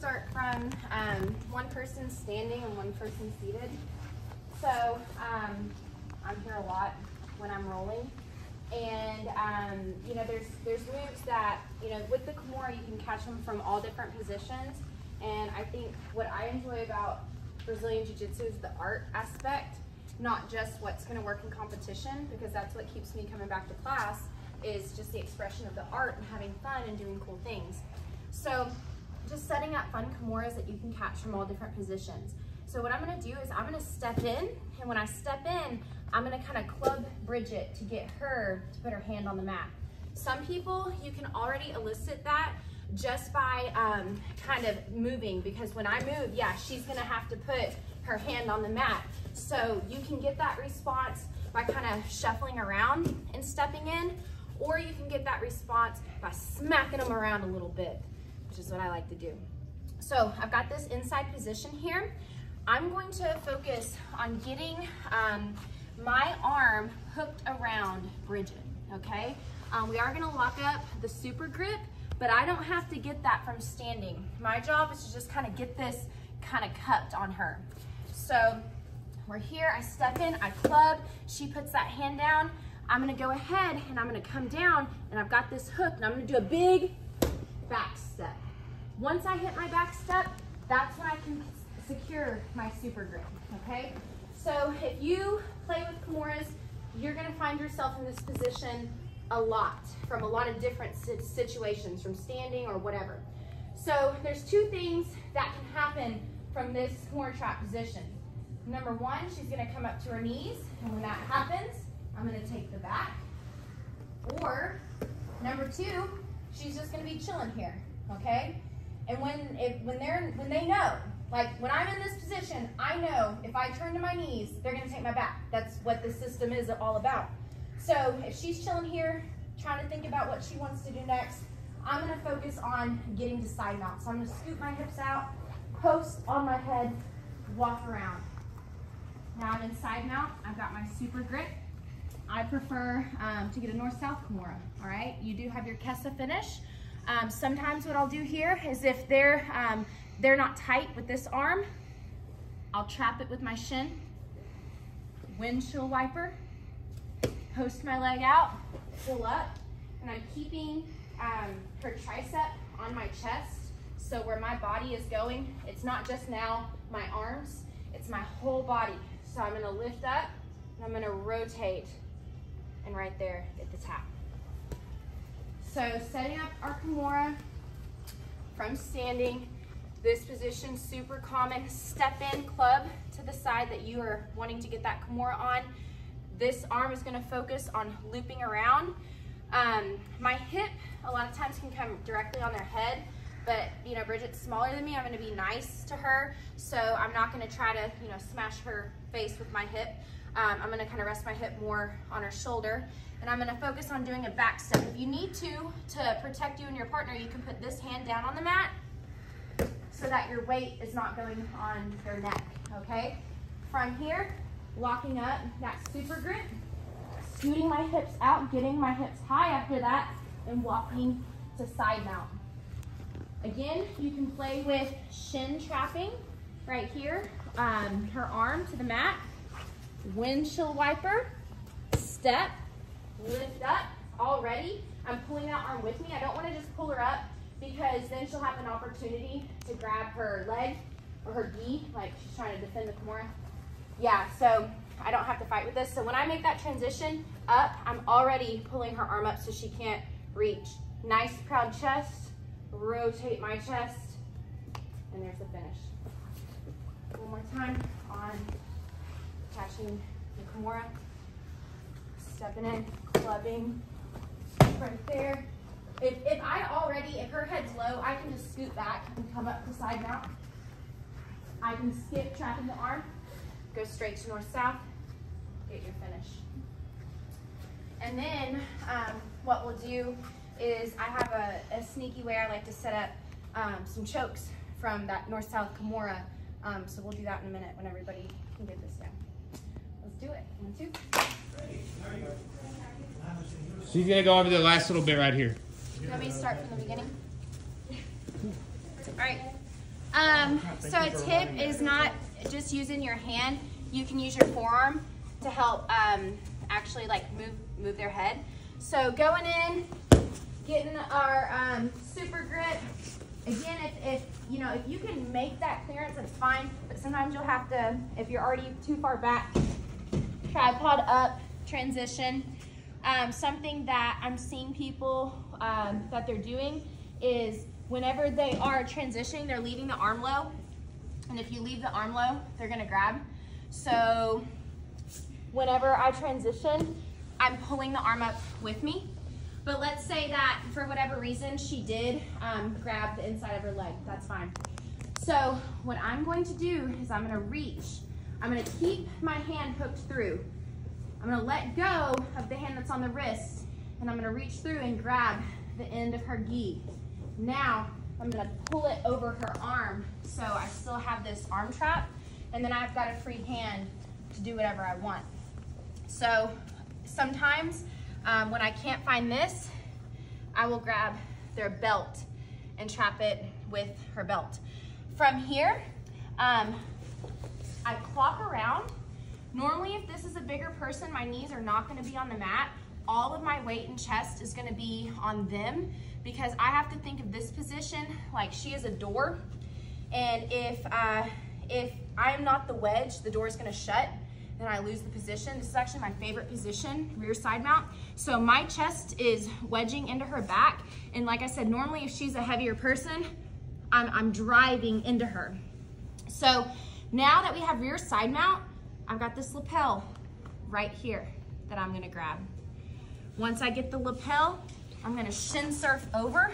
start from one person standing and one person seated. So I'm here a lot when I'm rolling. And you know, there's moves that, you know, with the Kimura you can catch them from all different positions. And I think what I enjoy about Brazilian Jiu-Jitsu is the art aspect, not just what's going to work in competition, because that's what keeps me coming back to class, is just the expression of the art and having fun and doing cool things. So just setting up fun Kimuras that you can catch from all different positions. So what I'm going to do is I'm going to step in, and when I step in, I'm going to kind of club Bridget to get her to put her hand on the mat. Some people, you can already elicit that just by kind of moving, because when I move, yeah, she's going to have to put her hand on the mat. So you can get that response by kind of shuffling around and stepping in, or you can get that response by smacking them around a little bit, which is what I like to do. So I've got this inside position here. I'm going to focus on getting my arm hooked around Bridget, okay? We are gonna lock up the super grip, but I don't have to get that from standing. My job is to just kind of get this kind of cupped on her. So we're here, I step in, I club, she puts that hand down. I'm gonna go ahead and I'm gonna come down, and I've got this hook, and I'm gonna do a big back step. Once I hit my back step, that's when I can secure my super grip, okay? So if you play with Kimuras, you're gonna find yourself in this position a lot, from a lot of different situations, from standing or whatever. So there's two things that can happen from this Kimura trap position. Number one, she's gonna come up to her knees, and when that happens, I'm gonna take the back. Or number two, she's just gonna be chilling here, okay? And when they know, like when I'm in this position, I know if I turn to my knees, they're gonna take my back. That's what this system is all about. So if she's chilling here, trying to think about what she wants to do next, I'm gonna focus on getting to side mount. So I'm gonna scoop my hips out, post on my head, walk around. Now I'm in side mount, I've got my super grip. I prefer to get a north-south Kimura, all right? You do have your Kesa finish. Sometimes what I'll do here is if they're not tight with this arm, I'll trap it with my shin, windshield wiper, post my leg out, pull up, and I'm keeping her tricep on my chest. So where my body is going, it's not just now my arms, it's my whole body. So I'm gonna lift up, and I'm gonna rotate, and right there at the tap. So setting up our Kimura from standing, this position, super common. Step in, club to the side that you are wanting to get that Kimura on. This arm is gonna focus on looping around. My hip, a lot of times can come directly on their head, but you know, Bridget's smaller than me, I'm gonna be nice to her, so I'm not gonna try to, you know, smash her face with my hip. I'm gonna kind of rest my hip more on her shoulder, and I'm gonna focus on doing a back step. If you need to protect you and your partner, you can put this hand down on the mat so that your weight is not going on their neck, okay? From here, locking up that super grip, scooting my hips out, getting my hips high after that, and walking to side mount. Again, you can play with shin trapping right here, her arm to the mat, windshield wiper, step, lift up. Already, I'm pulling that arm with me. I don't want to just pull her up, because then she'll have an opportunity to grab her leg or her gi, like she's trying to defend the Kimura. Yeah, so I don't have to fight with this. So when I make that transition up, I'm already pulling her arm up so she can't reach. Nice proud chest, rotate my chest, and there's the finish. One more time on catching the Kimura, stepping in, clubbing, right there. If her head's low, I can just scoot back and come up to side mount. I can skip trapping the arm, go straight to north-south, get your finish. And then what we'll do is I have a sneaky way I like to set up some chokes from that north-south Kimura. So we'll do that in a minute when everybody can get this down. Let's do it. 1, 2. So you're gonna go over the last little bit right here. You want me to start from the beginning? All right. So a tip is not just using your hand. You can use your forearm to help actually like move their head. So going in, getting our super grip. Again, if you can make that clearance, it's fine. But sometimes you'll have to, if you're already too far back, tripod up, transition. Something that I'm seeing people that they're doing is whenever they are transitioning, they're leaving the arm low. And if you leave the arm low, they're gonna grab. So whenever I transition, I'm pulling the arm up with me. But let's say that for whatever reason, she did grab the inside of her leg. That's fine. So what I'm going to do is I'm gonna reach. I'm gonna keep my hand hooked through. I'm gonna let go of the hand that's on the wrist, and I'm gonna reach through and grab the end of her gi. Now, I'm gonna pull it over her arm, so I still have this arm trap, and then I've got a free hand to do whatever I want. So sometimes when I can't find this, I will grab their belt and trap it with her belt. From here, I clock around. Normally, if this is a bigger person, my knees are not gonna be on the mat. All of my weight and chest is gonna be on them because I have to think of this position like she is a door. And if I'm not the wedge, the door is gonna shut, then I lose the position. This is actually my favorite position, rear side mount. So my chest is wedging into her back. And like I said, normally if she's a heavier person, I'm driving into her. So now that we have rear side mount, I've got this lapel right here that I'm gonna grab. Once I get the lapel, I'm gonna shin surf over,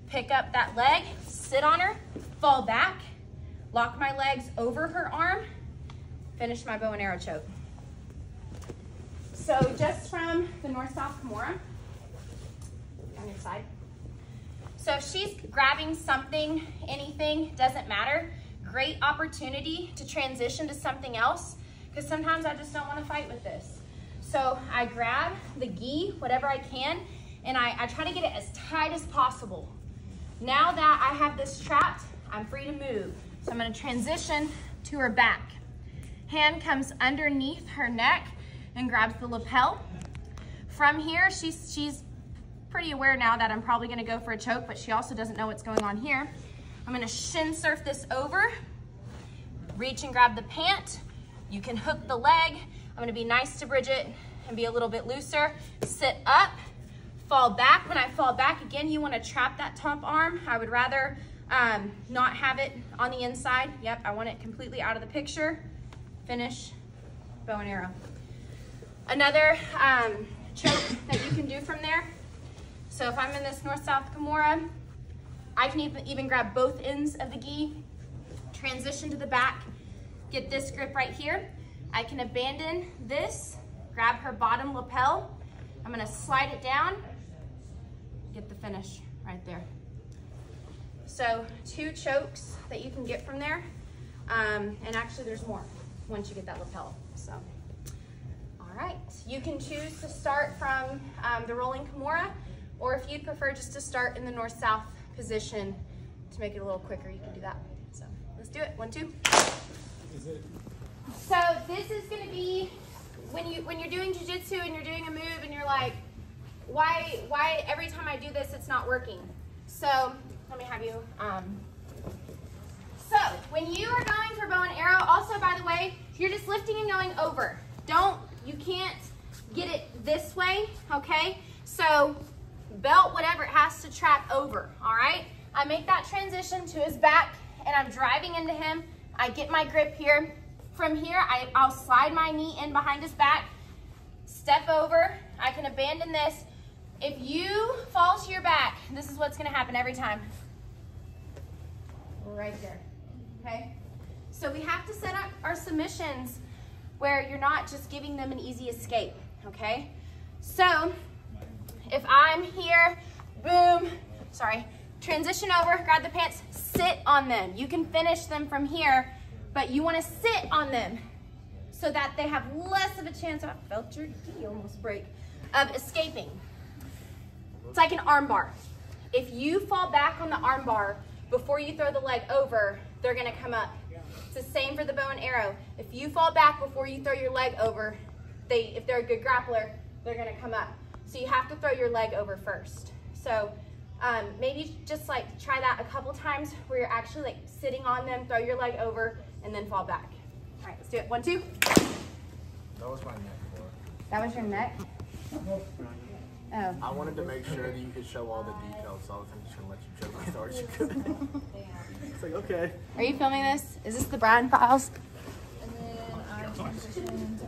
pick up that leg, sit on her, fall back, lock my legs over her arm, finish my bow and arrow choke. So just from the north-south Kimura, on your side. So if she's grabbing something, anything, doesn't matter, great opportunity to transition to something else, because sometimes I just don't want to fight with this. So I grab the gi, whatever I can, and I try to get it as tight as possible. Now that I have this trapped, I'm free to move. So I'm going to transition to her back. Hand comes underneath her neck and grabs the lapel. From here, she's pretty aware now that I'm probably going to go for a choke, but she also doesn't know what's going on here. I'm going to shin surf this over, reach and grab the pant. You can hook the leg. I'm going to be nice to Bridget and be a little bit looser. Sit up, fall back. When I fall back, again, you want to trap that top arm. I would rather not have it on the inside. Yep, I want it completely out of the picture. Finish, bow and arrow. Another choke that you can do from there. So if I'm in this north-south Kimura, I can even grab both ends of the gi, transition to the back, get this grip right here. I can abandon this, grab her bottom lapel. I'm gonna slide it down, get the finish right there. So 2 chokes that you can get from there. And actually there's more once you get that lapel, so. All right, you can choose to start from the Rolling Kimura, or if you'd prefer just to start in the north-south position to make it a little quicker, you can do that. So let's do it, 1, 2. So this is gonna be, when you're doing jiu-jitsu and you're doing a move and you're like, why every time I do this, it's not working? So let me have you, so when you are going for bow and arrow, also by the way, you're just lifting and going over. You can't get it this way, okay? So belt, whatever, it has to trap over, all right? I make that transition to his back and I'm driving into him. I get my grip here. From here, I'll slide my knee in behind his back, step over. I can abandon this. If you fall to your back, this is what's gonna happen every time. Right there, okay? So we have to set up our submissions where you're not just giving them an easy escape, okay? So if I'm here, boom, sorry, transition over, grab the pants, sit on them. You can finish them from here, but you wanna sit on them so that they have less of a chance, I felt your gi almost break, of escaping. It's like an arm bar. If you fall back on the arm bar, before you throw the leg over, they're gonna come up. It's the same for the bow and arrow. If you fall back before you throw your leg over, if they're a good grappler, they're gonna come up. So you have to throw your leg over first. So maybe just like try that a couple times where you're actually like sitting on them, throw your leg over, and then fall back. All right, let's do it. 1, 2. That was my neck for. That was your neck? Oh. I wanted to make sure that you could show all the details, so I was just gonna let you choke as hard as you could. It's like, okay. Are you filming this? Is this the Brian Files? And then I transitioned